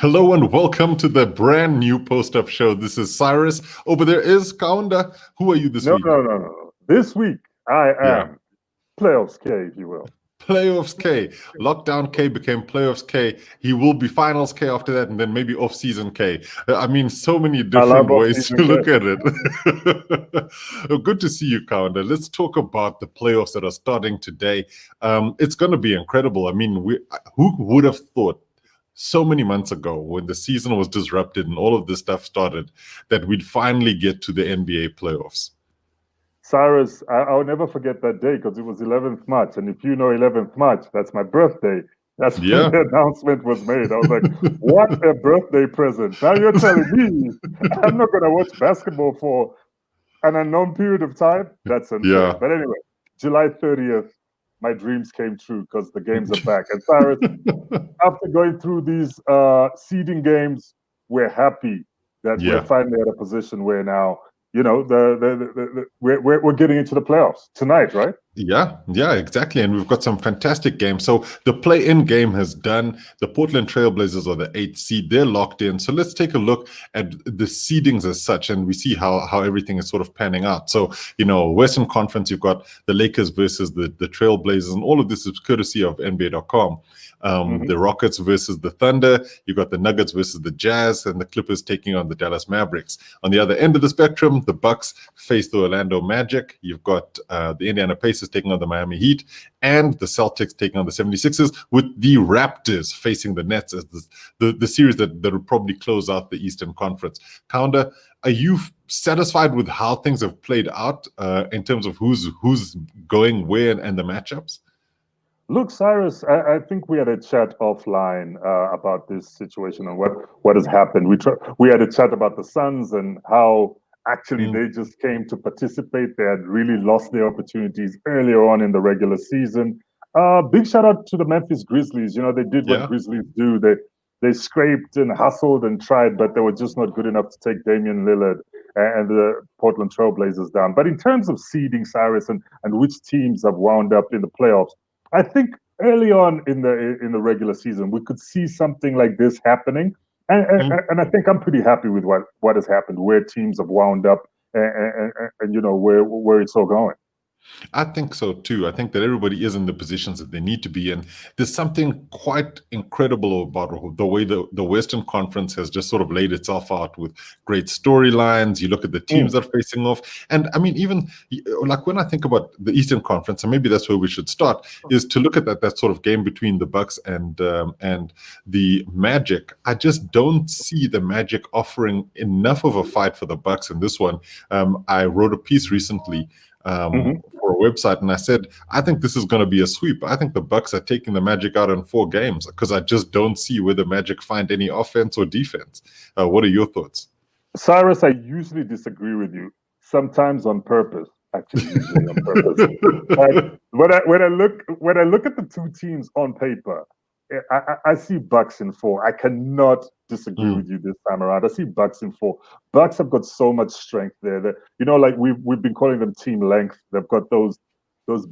Hello and welcome to the brand new post-up show. This is Cyrus. Over there is Kaunda. Who are you this week? No. This week, I Yeah. am Playoffs K, if you will. Playoffs K. Lockdown K became Playoffs K. He will be Finals K after that, and then maybe off-season K. I mean, so many different ways to look at it. Good to see you, Kaunda. Let's talk about the playoffs that are starting today. It's going to be incredible. I mean, who would have thought so many months ago when the season was disrupted and all of this stuff started that we'd finally get to the NBA playoffs? Cyrus, I'll never forget that day because it was 11th March. And if you know 11th March, that's my birthday. That's when the announcement was made. I was like, what a birthday present. Now you're telling me I'm not going to watch basketball for an unknown period of time? That's unfair. But anyway, July 30th, my dreams came true because the games are back. And Cyrus, after going through these seeding games, we're happy that we're finally at a position where now, you know, we're getting into the playoffs tonight, right? Yeah, exactly. And we've got some fantastic games. So the play-in game has done. The Portland Trailblazers are the 8th seed. They're locked in. So let's take a look at the seedings as such, and we see how everything is sort of panning out. So, you know, Western Conference, you've got the Lakers versus the Trailblazers, and all of this is courtesy of NBA.com. The Rockets versus the Thunder. You've got the Nuggets versus the Jazz, and the Clippers taking on the Dallas Mavericks. On the other end of the spectrum, the Bucks face the Orlando Magic. You've got the Indiana Pacers taking on the Miami Heat, and the Celtics taking on the 76ers, with the Raptors facing the Nets as the series that will probably close out the Eastern Conference. Kaunda, are you satisfied with how things have played out in terms of who's going where and the matchups? Look, Cyrus, I think we had a chat offline about this situation and what has happened. We had a chat about the Suns and how actually they just came to participate. They had really lost their opportunities earlier on in the regular season. Big shout out to the Memphis Grizzlies. You know, they did what Grizzlies do. They scraped and hustled and tried, but they were just not good enough to take Damian Lillard and the Portland Trailblazers down. But in terms of seeding, Cyrus, and which teams have wound up in the playoffs, I think early on in the regular season, we could see something like this happening. And I think I'm pretty happy with what has happened, where teams have wound up and you know, where it's all going. I think so too. I think that everybody is in the positions that they need to be in. There's something quite incredible about the way the Western Conference has just sort of laid itself out with great storylines. You look at the teams that are facing off. And I mean, even like when I think about the Eastern Conference, and maybe that's where we should start, is to look at that sort of game between the Bucks and the Magic. I just don't see the Magic offering enough of a fight for the Bucks in this one. I wrote a piece recently for a website, and I said, I think this is going to be a sweep. I think the Bucks are taking the Magic out in 4 games because I just don't see where the Magic find any offense or defense. What are your thoughts? Cyrus, I usually disagree with you, sometimes on purpose. Actually, usually on purpose. But when I look at the two teams on paper, I see Bucks in 4. I cannot disagree with you this time around. I see Bucks in 4. Bucks have got so much strength there. That, you know, like we've been calling them team length. They've got those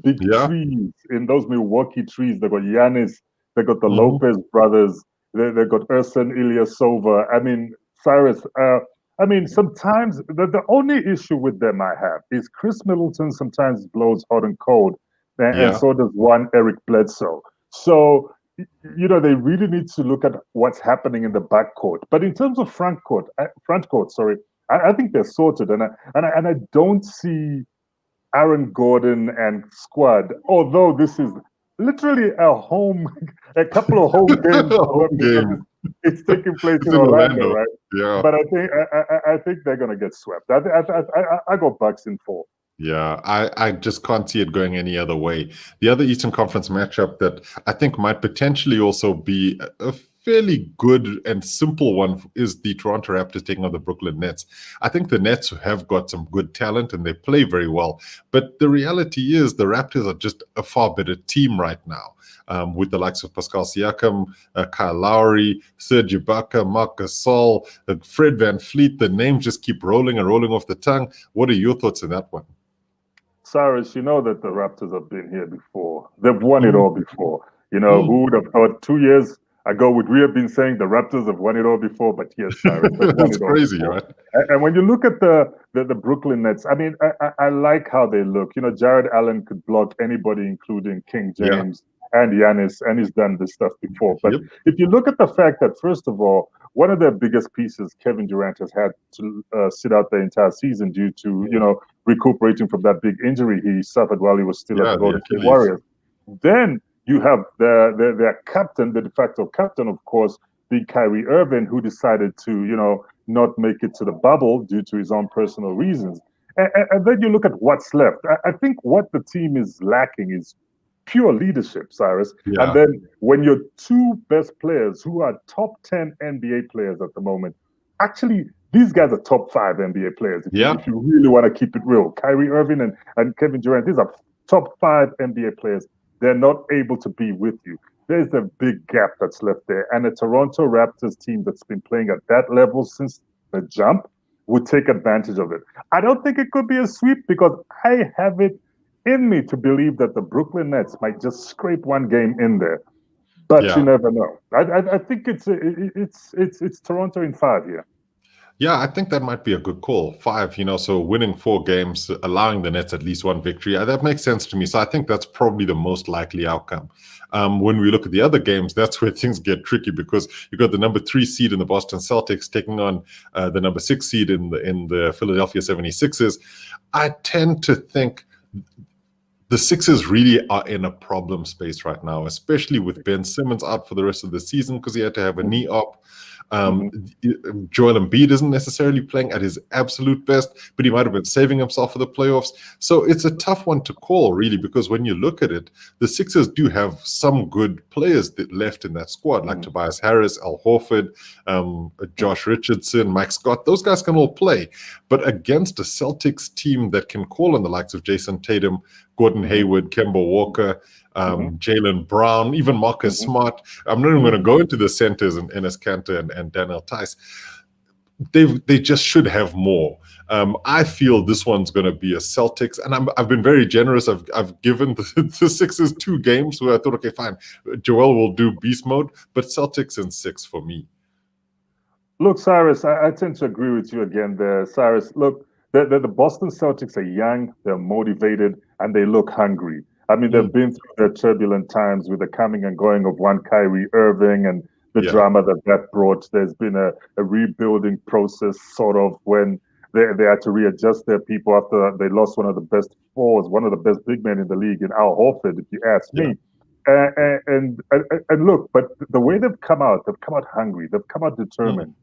big trees in those Milwaukee trees. They've got Giannis. They've got the Lopez brothers. They've got Ersan Ilyasova. I mean, Cyrus. I mean, sometimes the only issue with them I have is Chris Middleton sometimes blows hot and cold, and so does one Eric Bledsoe. So, you know, they really need to look at what's happening in the backcourt. But in terms of front court, I think they're sorted, and I don't see Aaron Gordon and squad. Although this is literally a couple of home games. It's taking place in Orlando, right? Yeah. But I think they're gonna get swept. I go Bucks in 4. Yeah, I just can't see it going any other way. The other Eastern Conference matchup that I think might potentially also be a fairly good and simple one is the Toronto Raptors taking on the Brooklyn Nets. I think the Nets have got some good talent and they play very well. But the reality is the Raptors are just a far better team right now. With the likes of Pascal Siakam, Kyle Lowry, Serge Ibaka, Marc Gasol, Fred VanVleet. The names just keep rolling and rolling off the tongue. What are your thoughts on that one? Cyrus, you know that the Raptors have been here before. They've won it all before. You know, who would have thought 2 years I go with, we have been saying the Raptors have won it all before, but yes, Cyrus, they've won It's it all crazy, before. right? And when you look at the Brooklyn Nets, I mean, I like how they look. You know, Jared Allen could block anybody, including King Yeah. James and Giannis, and he's done this stuff before. But Yep. if you look at the fact that, first of all, one of their biggest pieces, Kevin Durant, has had to sit out the entire season due to, you know, recuperating from that big injury he suffered while he was still at Yeah, the the Golden State Achilles. Warriors. Then you have their captain, the de facto captain, of course, being Kyrie Irving, who decided to, you know, not make it to the bubble due to his own personal reasons. And then you look at what's left. I think what the team is lacking is pure leadership, Cyrus. And Yeah. then when your two best players, who are top 10 NBA players at the moment, actually, these guys are top 5 NBA players. If you really want to keep it real, Kyrie Irving and Kevin Durant, these are top 5 NBA players. They're not able to be with you. There's a big gap that's left there. And the Toronto Raptors team that's been playing at that level since the jump would take advantage of it. I don't think it could be a sweep because I have it in me to believe that the Brooklyn Nets might just scrape one game in there. But you never know. I think it's Toronto in 5 here. Yeah, I think that might be a good call. 5, so winning 4 games, allowing the Nets at least one victory, that makes sense to me. So I think that's probably the most likely outcome. When we look at the other games, that's where things get tricky because you've got the number 3 seed in the Boston Celtics taking on the number 6 seed in the Philadelphia 76ers. I tend to think the Sixers really are in a problem space right now, especially with Ben Simmons out for the rest of the season because he had to have a knee op. Joel Embiid isn't necessarily playing at his absolute best, but he might have been saving himself for the playoffs. So it's a tough one to call, really, because when you look at it, the Sixers do have some good players that left in that squad, like Tobias Harris, Al Horford, Josh Richardson, Mike Scott. Those guys can all play. But against a Celtics team that can call on the likes of Jason Tatum, Gordon Hayward, Kemba Walker, Jaylen Brown, even Marcus Smart. I'm not even going to go into the centers and Enes Kanter and Daniel Tice. They just should have more. I feel this one's going to be a Celtics, and I've been very generous. I've given the Sixers 2 games where I thought, okay, fine, Joel will do beast mode, but Celtics in 6 for me. Look, Cyrus, I tend to agree with you again there. Cyrus, look, the Boston Celtics are young, they're motivated, and they look hungry. I mean, they've been through their turbulent times with the coming and going of one Kyrie Irving and the drama that brought. There's been a rebuilding process, sort of, when they had to readjust their people after they lost one of the best forwards, one of the best big men in the league, in Al Horford, if you ask me. And look, but the way they've come out hungry, they've come out determined.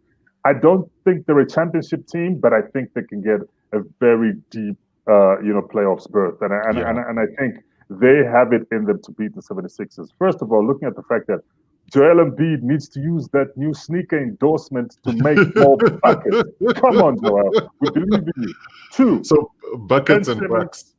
I don't think they're a championship team, but I think they can get a very deep, playoffs berth. And I think they have it in them to beat the 76ers. First of all, looking at the fact that Joel Embiid needs to use that new sneaker endorsement to make more buckets. Come on, Joel. We believe in you. 2. So buckets and bucks.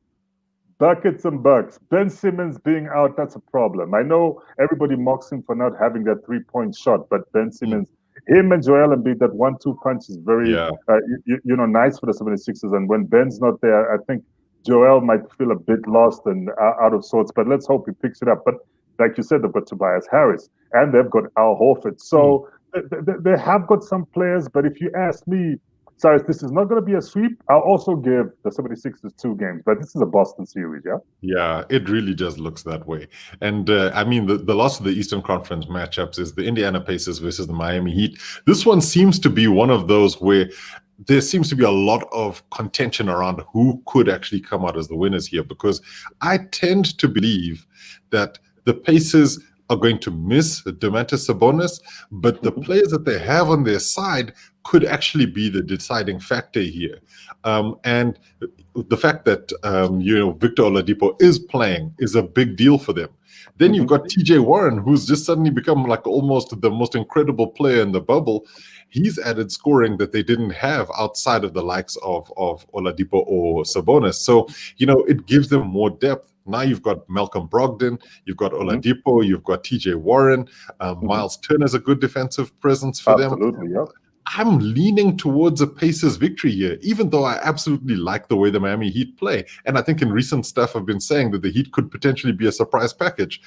Buckets and bucks. Ben Simmons being out, that's a problem. I know everybody mocks him for not having that 3-point shot, but Ben Simmons, him and Joel Embiid, that 1-2 punch is very, nice for the 76ers. And when Ben's not there, I think Joel might feel a bit lost and out of sorts, but let's hope he picks it up. But like you said, they've got Tobias Harris and they've got Al Horford. So they have got some players, but if you ask me, Cyrus, this is not going to be a sweep. I'll also give the 76ers 2 games, but this is a Boston series, yeah? Yeah, it really just looks that way. And the loss of the Eastern Conference matchups is the Indiana Pacers versus the Miami Heat. This one seems to be one of those where there seems to be a lot of contention around who could actually come out as the winners here, because I tend to believe that the Pacers are going to miss Domantas Sabonis, but the players that they have on their side could actually be the deciding factor here. And the fact that, Victor Oladipo is playing is a big deal for them. Then you've got TJ Warren, who's just suddenly become like almost the most incredible player in the bubble. He's added scoring that they didn't have outside of the likes of Oladipo or Sabonis. So, it gives them more depth. Now you've got Malcolm Brogdon, you've got Oladipo, you've got TJ Warren. Miles Turner's a good defensive presence for them. Absolutely, yeah. I'm leaning towards a Pacers victory here, even though I absolutely like the way the Miami Heat play. And I think in recent stuff, I've been saying that the Heat could potentially be a surprise package.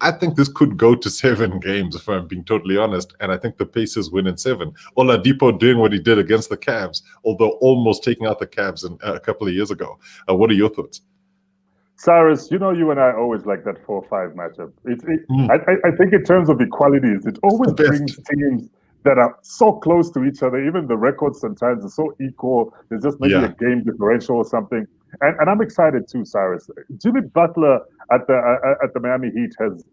I think this could go to 7 games, if I'm being totally honest. And I think the Pacers win in 7. Oladipo doing what he did against the Cavs, although almost taking out the Cavs a couple of years ago. What are your thoughts? Cyrus, you and I always like that 4-5 matchup. Mm. I think in terms of equalities, it always brings teams that are so close to each other. Even the records sometimes are so equal. There's just maybe a game differential or something. And I'm excited too, Cyrus. Jimmy Butler at the Miami Heat has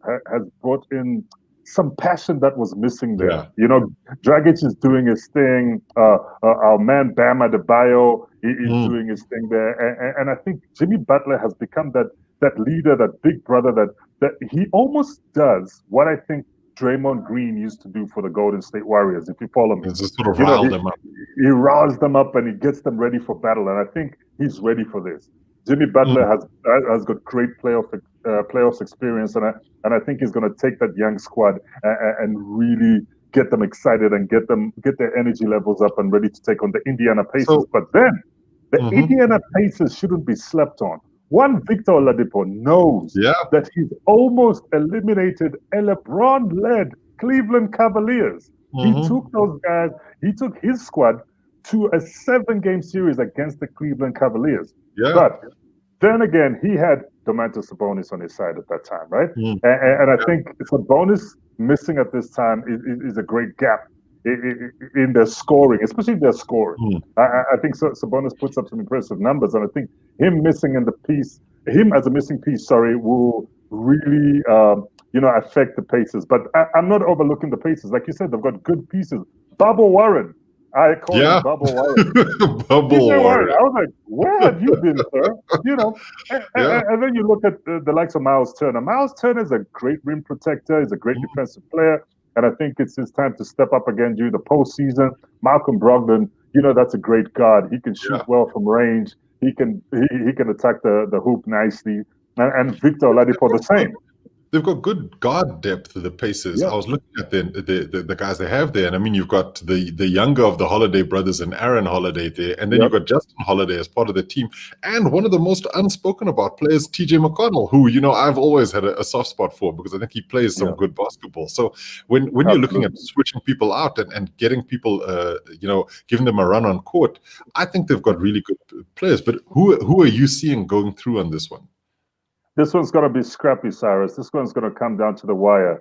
brought in some passion that was missing there. Yeah. Dragic is doing his thing. Our man Bam Adebayo is doing his thing there. And I think Jimmy Butler has become that leader, that big brother that he almost does what I think Draymond Green used to do for the Golden State Warriors, if you follow me. It's just sort of rile them up. He riles them up and he gets them ready for battle. And I think he's ready for this. Jimmy Butler has got great playoffs experience, and I think he's going to take that young squad and really get them excited and get their energy levels up and ready to take on the Indiana Pacers. But then the Indiana Pacers shouldn't be slept on. One Victor Oladipo knows that he's almost eliminated a LeBron-led Cleveland Cavaliers. He took those guys. He took his squad to a 7-game series against the Cleveland Cavaliers. Yeah. But then again, he had Domantas Sabonis on his side at that time, right? And I think Sabonis missing at this time is a great gap in their scoring, especially their scoring. I think Sabonis puts up some impressive numbers, and I think him as a missing piece, will really affect the Pacers. But I'm not overlooking the Pacers. Like you said, they've got good pieces. Bubble Warren. I call him Bubble Warren. Bubble Warren. I was like, where have you been, sir? And then you look at the likes of Miles Turner. Miles Turner is a great rim protector. He's a great defensive player. And I think it's his time to step up again during the postseason. Malcolm Brogdon, that's a great guard. He can shoot well from range. He can attack the hoop nicely. And Victor Oladipo the same. They've got good guard depth, the Pacers. I was looking at the guys they have there, and I mean, you've got the younger of the Holiday brothers and Aaron Holiday there, and then you've got Justin Holiday as part of the team, and one of the most unspoken about players, TJ McConnell, who I've always had a soft spot for because I think he plays some good basketball. So when you're looking at switching people out and getting people, giving them a run on court, I think they've got really good players. But who are you seeing going through on this one? This one's going to be scrappy, Cyrus. This one's going to come down to the wire.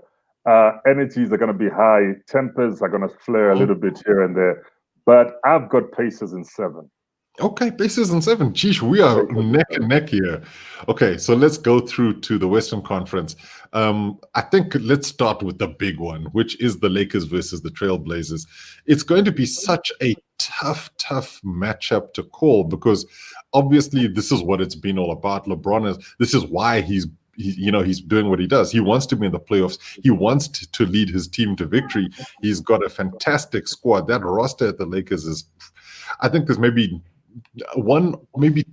Energies are going to be high. Tempers are going to flare a little bit here and there. But I've got Pacers in 7. Okay, Pacers in 7. Geesh, we are neck and neck here. Okay, so let's go through to the Western Conference. I think let's start with the big one, which is the Lakers versus the Trailblazers. It's going to be such a tough matchup to call because obviously this is what it's been all about. This is why he's doing what he does. He wants to be in the playoffs. He wants to lead his team to victory. He's got a fantastic squad. That roster at the Lakers is, I think there's maybe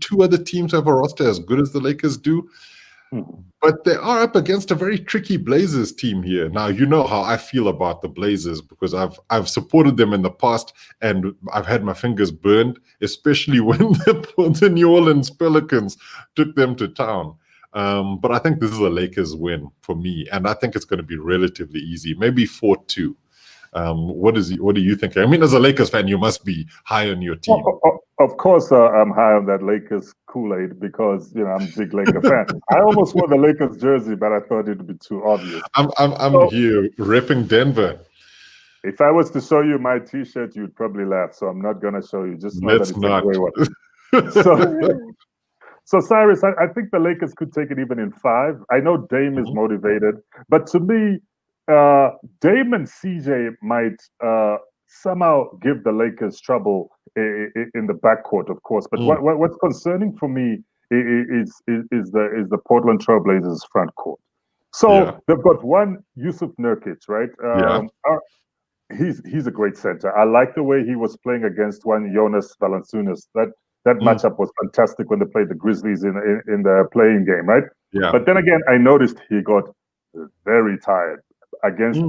2 other teams have a roster as good as the Lakers do. But they are up against a very tricky Blazers team here. Now, you know how I feel about the Blazers because I've supported them in the past and I've had my fingers burned, especially when the New Orleans Pelicans took them to town. But I think this is a Lakers win for me, and I think it's going to be relatively easy, maybe 4-2. What do you think? I mean, as a Lakers fan, you must be high on your team. Of course, I'm high on that Lakers Kool-Aid because I'm a big Laker fan. I almost wore the Lakers jersey, but I thought it would be too obvious. I'm here repping Denver. If I was to show you my T-shirt, you'd probably laugh. So I'm not going to show you. Just know that it's a gray one. So Cyrus, I think the Lakers could take it even in 5. I know Dame is motivated, but to me, Dame and CJ might somehow give the Lakers trouble in the backcourt, of course. But what's concerning for me is the Portland Trailblazers front court. So they've got one Yusuf Nurkic, right? He's a great center. I like the way he was playing against one Jonas Valanciunas. That matchup was fantastic when they played the Grizzlies in the playing game, right? Yeah. But then again, I noticed he got very tired against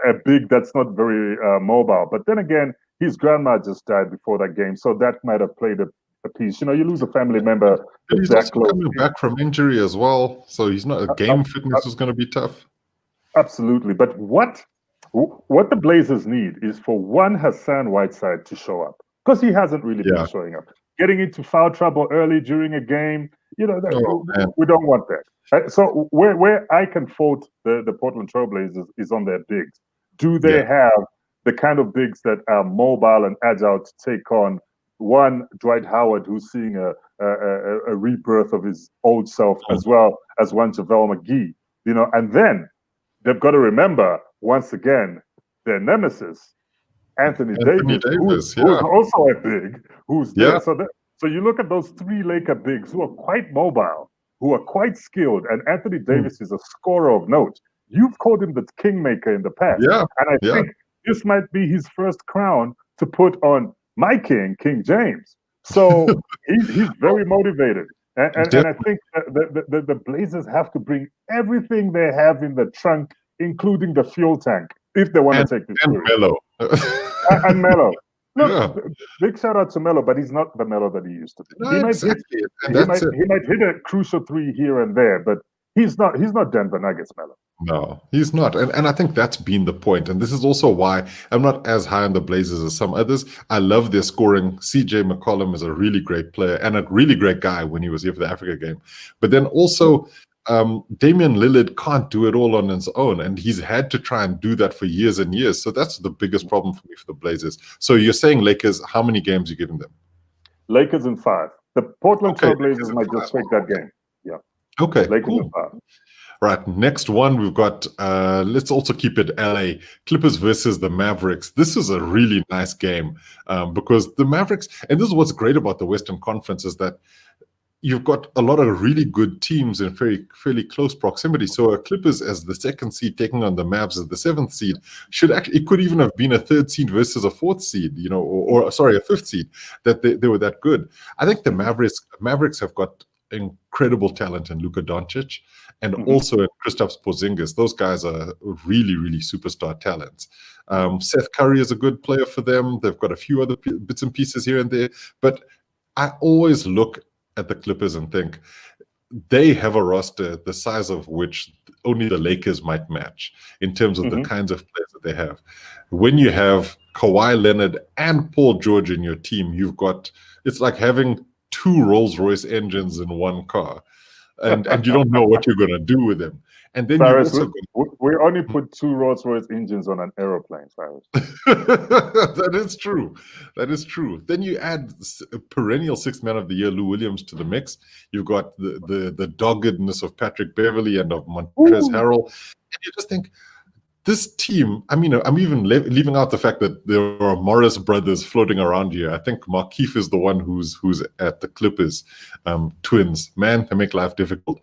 a big that's not very mobile. But then again, his grandma just died before that game, so that might have played a piece. You know, you lose a family member And he's that also close. coming back from injury as well, so he's not game fitness is going to be tough. Absolutely. But what the Blazers need is for one Hassan Whiteside to show up, because he hasn't really been Yeah. showing up. Getting into foul trouble early during a game, you know, Oh, man. we don't want that. So where I can fault the Portland Trailblazers is on their bigs. Do they Yeah. have the kind of bigs that are mobile and agile to take on one Dwight Howard, who's seeing a rebirth of his old self, as well as one JaVale McGee, you know, and then they've got to remember, once again, their nemesis, Anthony Davis, who's also a big, who's there. So you look at those three Laker bigs who are quite mobile, who are quite skilled, and Anthony Davis is a scorer of note. You've called him the kingmaker in the past. Yeah. And I think this might be his first crown to put on my king, King James. So he's very motivated. And I think the Blazers have to bring everything they have in the trunk, including the fuel tank, if they want to take this and Melo. and Melo. Look, big shout out to Melo, but he's not the Melo that he used to be. No, he exactly. might hit a crucial three here and there, but he's not Denver Nuggets Melo. No, he's not. And I think that's been the point. And this is also why I'm not as high on the Blazers as some others. I love their scoring. CJ McCollum is a really great player and a really great guy when he was here for the Africa game. But then also Damian Lillard can't do it all on his own. And he's had to try and do that for years and years. So that's the biggest problem for me for the Blazers. So you're saying Lakers, how many games are you giving them? Lakers in 5. The Portland Trailblazers might just take that game. Yeah. Okay, Lakers in 5. Right, next one we've got, let's also keep it LA, Clippers versus the Mavericks. This is a really nice game because the Mavericks, and this is what's great about the Western Conference, is that you've got a lot of really good teams in fairly close proximity. So Clippers as the 2nd seed taking on the Mavs as the 7th seed it could even have been a 3rd seed versus a 4th seed, you know, or sorry, a 5th seed, that they were that good. I think the Mavericks have got incredible talent in Luka Doncic and also in Kristaps Porzingis. Those guys are really, really superstar talents. Seth Curry is a good player for them. They've got a few other bits and pieces here and there. But I always look at the Clippers and think they have a roster the size of which only the Lakers might match in terms of the kinds of players that they have. When you have Kawhi Leonard and Paul George in your team, it's like having 2 Rolls-Royce engines in one car, and you don't know what you're going to do with them. And then Cyrus, we only put 2 Rolls-Royce engines on an aeroplane, Cyrus. That is true. That is true. Then you add perennial 6th man of the year Lou Williams to the mix. You've got the doggedness of Patrick Beverley and of Montrezl Harrell, and you just think, this team, I mean, I'm even leaving out the fact that there are Morris brothers floating around here. I think Markieff is the one who's at the Clippers. Twins, man, they make life difficult.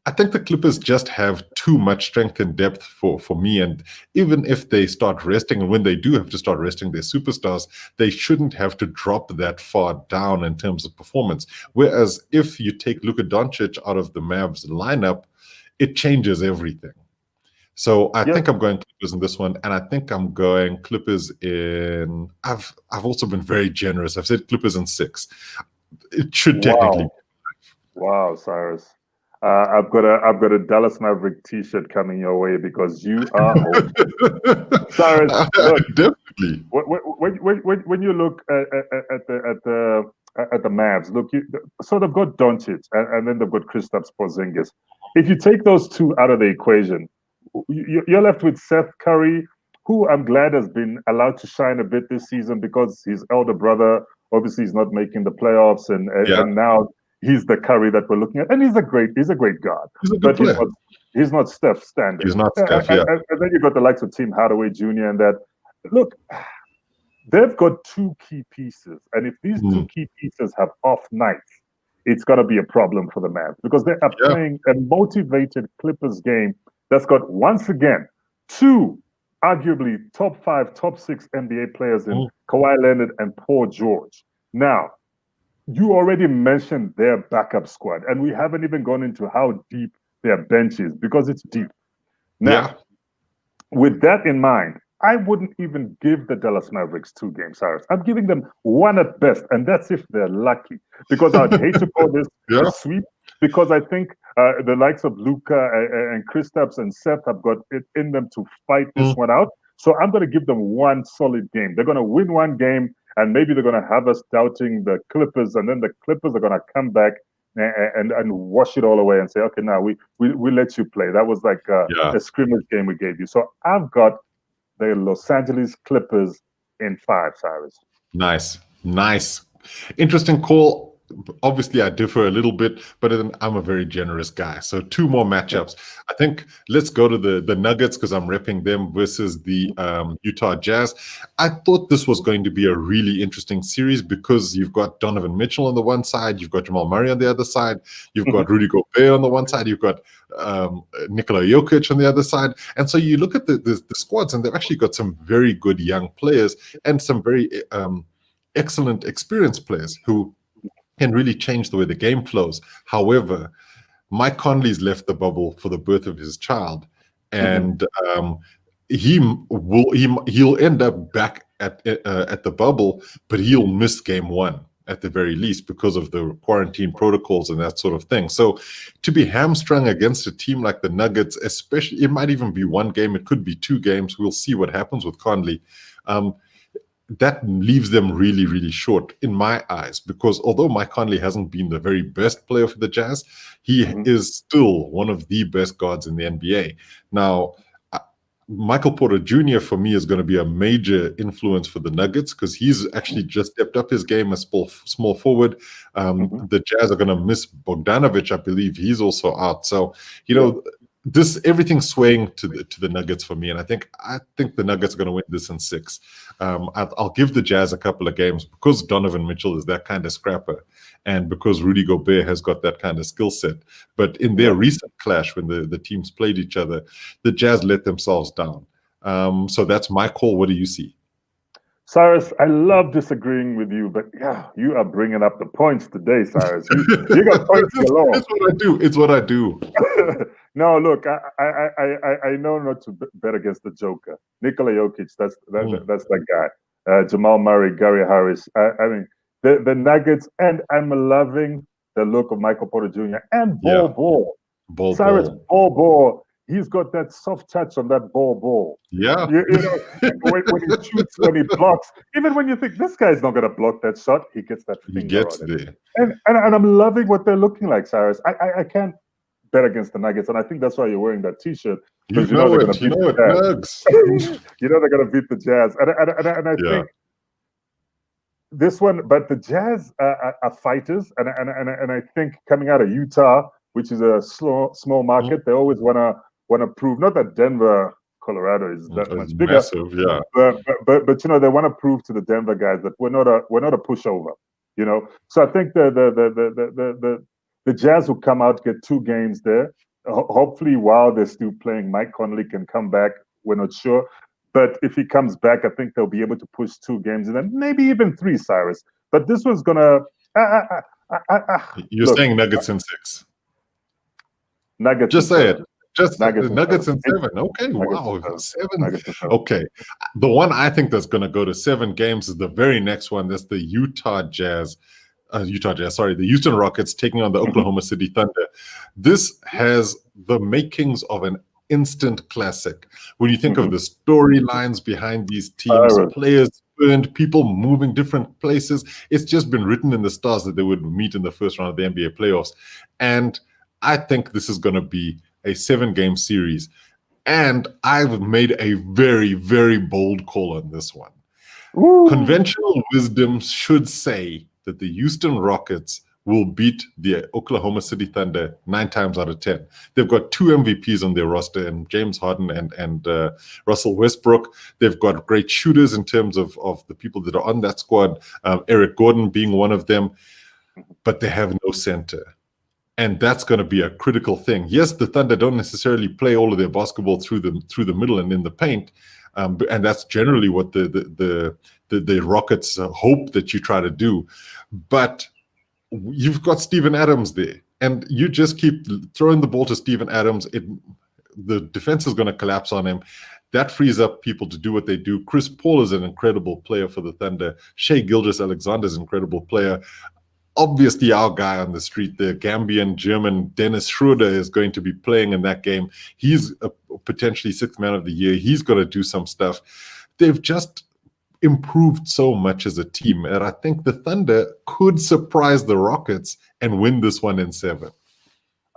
I think the Clippers just have too much strength and depth for me. And even if they start resting, and when they do have to start resting their superstars, they shouldn't have to drop that far down in terms of performance. Whereas if you take Luka Doncic out of the Mavs lineup, it changes everything. So I think I'm going Clippers in this one, and I think I'm going Clippers in. I've also been very generous. I've said Clippers in 6. It should technically. Wow, Cyrus. I've got a Dallas Maverick T-shirt coming your way because you are Cyrus. Look, definitely. When you look at the Mavs, look, so they've got Doncic and then they've got Kristaps Porzingis. If you take those 2 out of the equation, you're left with Seth Curry, who I'm glad has been allowed to shine a bit this season because his elder brother obviously is not making the playoffs, and now he's the Curry that we're looking at, and he's a great guard. He's a good player. He's not Steph standard. He's not Steph, and then you've got the likes of Tim Hardaway Jr. and that. Look, they've got 2 key pieces, and if these 2 key pieces have off nights, it's going to be a problem for the Mavs because they are playing a motivated Clippers game that's got, once again, 2 arguably top 5, top 6 NBA players in Kawhi Leonard and Paul George. Now, you already mentioned their backup squad, and we haven't even gone into how deep their bench is because it's deep. Now, with that in mind, I wouldn't even give the Dallas Mavericks 2 games, Cyrus. I'm giving them 1 at best, and that's if they're lucky. Because I'd hate to call this a sweep, because I think the likes of Luka and Kristaps and Seth have got it in them to fight this one out. So I'm going to give them 1 solid game. They're going to win 1 game, and maybe they're going to have us doubting the Clippers, and then the Clippers are going to come back and wash it all away and say, okay, now we let you play. That was like a scrimmage game we gave you. So I've got the Los Angeles Clippers in 5, Cyrus. Nice. Interesting call. Obviously, I differ a little bit, but I'm a very generous guy. So 2 more matchups. I think let's go to the Nuggets, because I'm repping them, versus the Utah Jazz. I thought this was going to be a really interesting series because you've got Donovan Mitchell on the one side, you've got Jamal Murray on the other side, you've got Rudy Gobert on the one side, you've got Nikola Jokic on the other side. And so you look at the squads, and they've actually got some very good young players and some very excellent experienced players who can really change the way the game flows. However, Mike Conley's left the bubble for the birth of his child, and he'll end up back at the bubble, but he'll miss game 1 at the very least because of the quarantine protocols and that sort of thing. So to be hamstrung against a team like the Nuggets, especially, it might even be 1 game, it could be 2 games. We'll see what happens with Conley. That leaves them really, really short in my eyes, because although Mike Conley hasn't been the very best player for the Jazz, he is still one of the best guards in the NBA. Now, Michael Porter Jr. for me is going to be a major influence for the Nuggets, because he's actually just stepped up his game as small forward. The Jazz are going to miss Bogdanovic. I believe he's also out. So, everything's swaying to the Nuggets for me, and I think the Nuggets are going to win this in 6. I'll give the Jazz a couple of games because Donovan Mitchell is that kind of scrapper, and because Rudy Gobert has got that kind of skill set. But in their recent clash, when the teams played each other, the Jazz let themselves down. So that's my call. What do you see? Cyrus, I love disagreeing with you, but you are bringing up the points today, Cyrus. You got points galore. It's what I do. No, look, I know not to bet against the Joker. Nikola Jokic, that's that guy. Jamal Murray, Gary Harris. I mean, the Nuggets, and I'm loving the look of Michael Porter Jr. and Ball. Cyrus, Ball. He's got that soft touch on that ball. Yeah. You know, when he shoots, when he blocks, even when you think this guy's not going to block that shot, he gets that finger. He gets on it. there. And I'm loving what they're looking like, Cyrus. I can't bet against the Nuggets, and I think that's why you're wearing that T-shirt. Because you know they're going to beat the Jazz. You know they're going to beat the Jazz. And I think this one, but the Jazz are fighters, and I think coming out of Utah, which is a small market, they always want to prove, not that Denver, Colorado is that much bigger, massive, but they want to prove to the Denver guys that we're not a pushover, So I think the Jazz will come out, get 2 games there. Hopefully, while they're still playing, Mike Conley can come back. We're not sure, but if he comes back, I think they'll be able to push 2 games and then maybe even 3, Cyrus. But this was gonna. You're saying Nuggets in 6. Nuggets. Just say it. Just Nuggets in 7. Okay, wow, 7. Okay. The one I think that's going to go to 7 games is the very next one. That's the the Houston Rockets taking on the Oklahoma City Thunder. This has the makings of an instant classic. When you think of the storylines behind these teams, players earned, people moving different places, it's just been written in the stars that they would meet in the first round of the NBA playoffs. And I think this is going to be a 7-game series. And I've made a very, very bold call on this one. Ooh. Conventional wisdom should say that the Houston Rockets will beat the Oklahoma City Thunder 9 times out of 10. They've got 2 MVPs on their roster, and James Harden and Russell Westbrook. They've got great shooters in terms of the people that are on that squad, Eric Gordon being one of them, but they have no center. And that's going to be a critical thing. Yes, the Thunder don't necessarily play all of their basketball through the middle and in the paint, and that's generally what the Rockets hope that you try to do. But you've got Steven Adams there, and you just keep throwing the ball to Steven Adams. The defense is going to collapse on him. that frees up people to do what they do. Chris Paul is an incredible player for the Thunder. Shai Gilgeous-Alexander is an incredible player. Obviously, our guy on the street, the Gambian German Dennis Schroeder, is going to be playing in that game. He's a potentially sixth man of the year. He's got to do some stuff. They've just improved so much as a team, and I think the Thunder could surprise the Rockets and win this one in 7.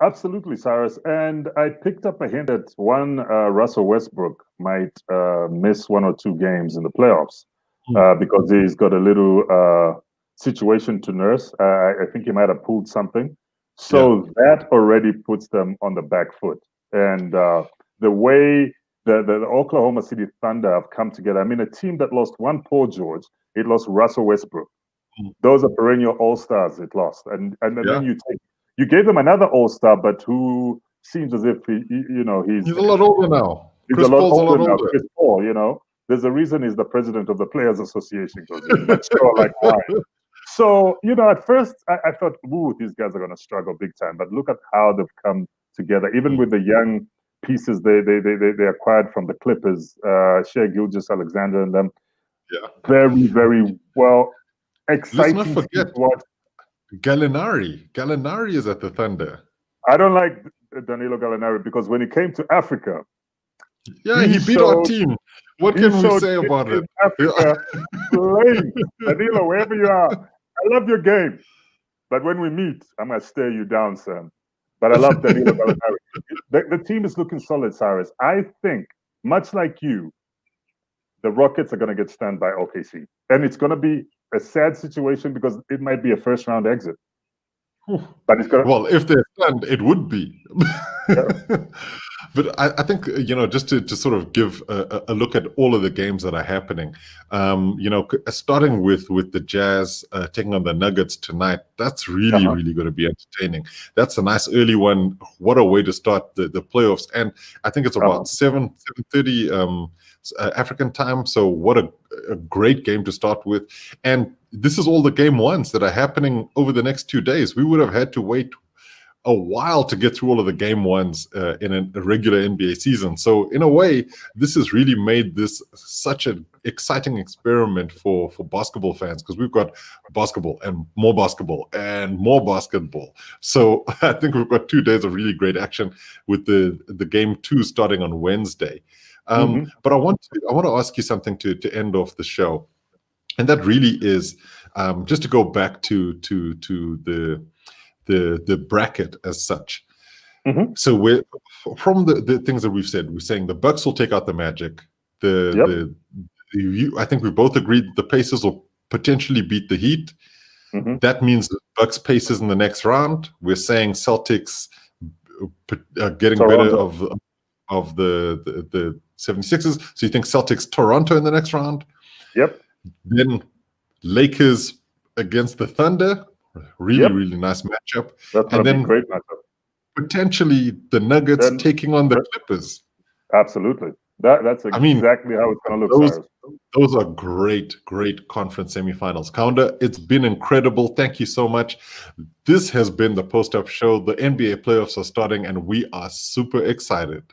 Absolutely, Cyrus. And I picked up a hint that Russell Westbrook might miss 1 or 2 games in the playoffs because he's got a little situation to nurse. I think he might have pulled something. So that already puts them on the back foot. And the way the Oklahoma City Thunder have come together, I mean, a team that lost one Paul George, it lost Russell Westbrook. Those are perennial all-stars it lost. And then you gave them another all-star, but who seems as if he's a lot older now. He's a lot older now. Chris Paul, there's a reason he's the president of the Players Association because he's mature like wine. So, at first I thought, these guys are going to struggle big time. But look at how they've come together, even with the young pieces they acquired from the Clippers, Shai Gilgeous-Alexander and them. Yeah. Very, very well. Exciting. Let's not forget what Gallinari. Gallinari is at the Thunder. I don't like Danilo Gallinari because when he came to Africa, he beat our team. What can we say about it? Africa, Danilo, wherever you are, I love your game. But when we meet, I'm going to stare you down, son. But I love Danilo Gallinari. The team is looking solid, Cyrus. I think, much like you, the Rockets are going to get stunned by OKC. And it's going to be a sad situation because it might be a first-round exit. But it's well, if they're stunned, it would be. But I think, just to sort of give a look at all of the games that are happening, starting with the Jazz taking on the Nuggets tonight, that's really, really going to be entertaining. That's a nice early one. What a way to start the playoffs. And I think it's about 7:30 African time. So what a great game to start with. And this is all the game ones that are happening over the next 2 days. We would have had to wait a while to get through all of the game ones in a regular NBA season. So in a way, this has really made this such an exciting experiment for basketball fans because we've got basketball and more basketball and more basketball. So I think we've got 2 days of really great action with the game 2 starting on Wednesday. But I want to ask you something to end off the show, and that really is just to go back to the bracket as such. So we're from the things that we've said. We're saying the Bucks will take out the Magic. I think we both agreed the Pacers will potentially beat the Heat. That means the Bucks Pacers in the next round. We're saying Celtics getting Toronto. Better of the 76ers. So you think Celtics Toronto in the next round? Yep. Then Lakers against the Thunder. Really nice matchup. That's going to be a great matchup. Potentially the Nuggets taking on the Clippers. Absolutely. That's exactly how it's going to look. Those are great conference semifinals. Kaunda, it's been incredible. Thank you so much. This has been the Post-Up Show. The NBA playoffs are starting, and we are super excited.